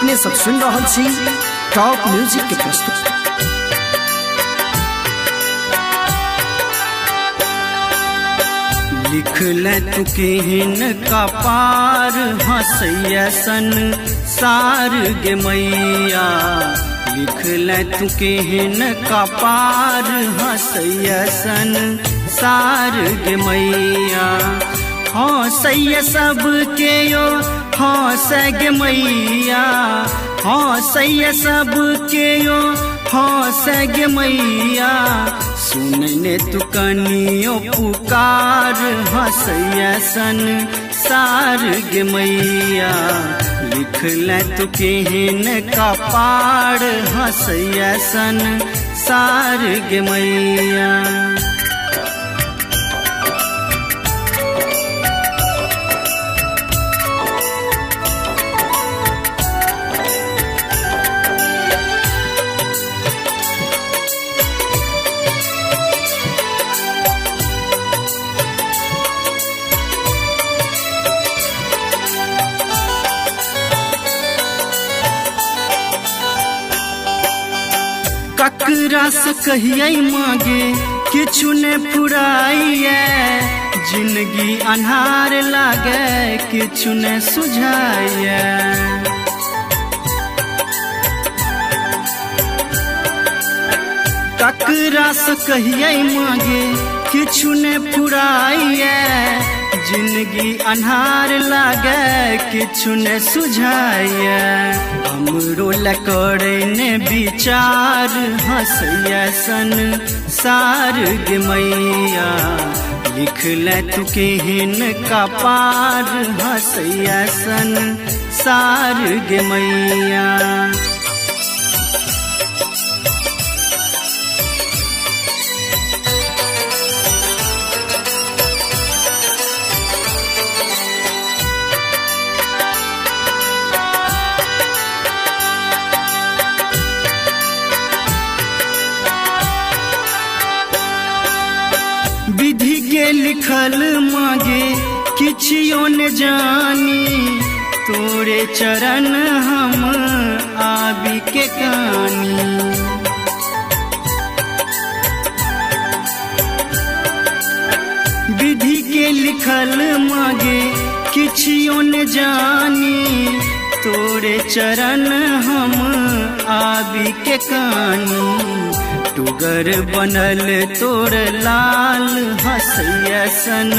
अपने सब सुन रहल छी टॉप म्यूजिक के प्रस्तुत। लिख ले तू केहन का पार हंसैया सन सार गे मैया। लिख ले तू केहन का पार हंसैया सन सार गे मैया। हंसैया सब के यो हंस गे मैया। हंसैया सब के यो हंस गे मैया। सुनने तू कनियो पुकार हंसैया सन सार गे मैया। लिख ले तू केहन का पार हंसैया सन सार गे मैया। ककरा से कहिए मांगे किछु ने पुराइए। जिंदगी अन्हार लागे किछु ने सुझाइए। ककरा से कहिए मांगे किछु ने पुराइए। जिंदगी अन्हार लागे किछु ने सुझाइए। हमरो लकड़ने विचार हंसैया सन सार गे मैया। लिख ले तू केहन का पार हंसैया सन सार गे मैया। विधि के लिखल मांगे किछियो न जानी। तोरे चरण हम आबी के कानी। विधि के लिखल मांगे किछियो न जानी। तोरे चरण हम आबी के कानी। टुगर बनल तोर लाल हंसैया सन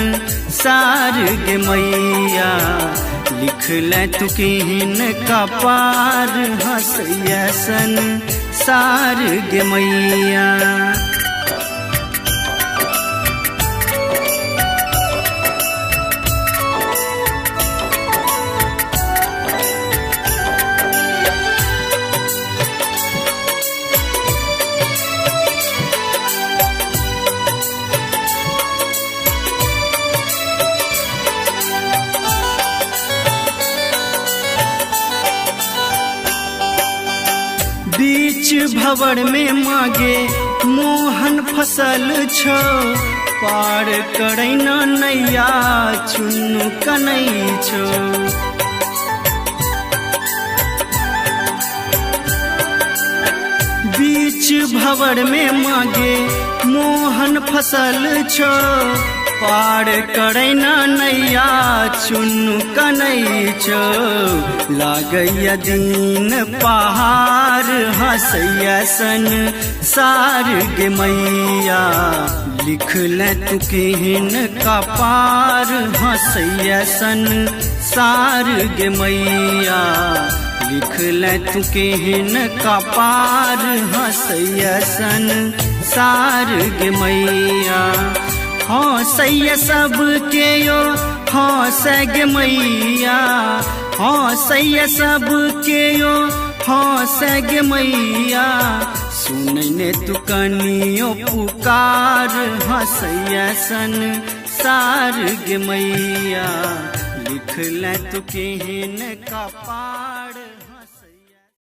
सार गे मैया। लिख ले तू केहन का पार हंसैया सन सार गे मैया। बीच भंवर में मांगे मोहन फसल छो। पार करैना नैया चुन्नू कनै छो। बीच भंवर में मांगे मोहन फसल छो। पार करैना नैया चुन्नू कनै छो। लागैया दिन पहाड़ हंसैया सन सार गे मैया। लिख ले तू केहन का पार हंसैया सन सार गे मैया। लिख ले तू केहन का पार हंसैया सन सार गे मैया। हंसैया सब के यो हंस गे मैया। हंसैया सब के यो हंस गे मैया। सुनने तू कनियो पुकार हंसैया सन सार गे मैया। लिख ले तू केहन का पार।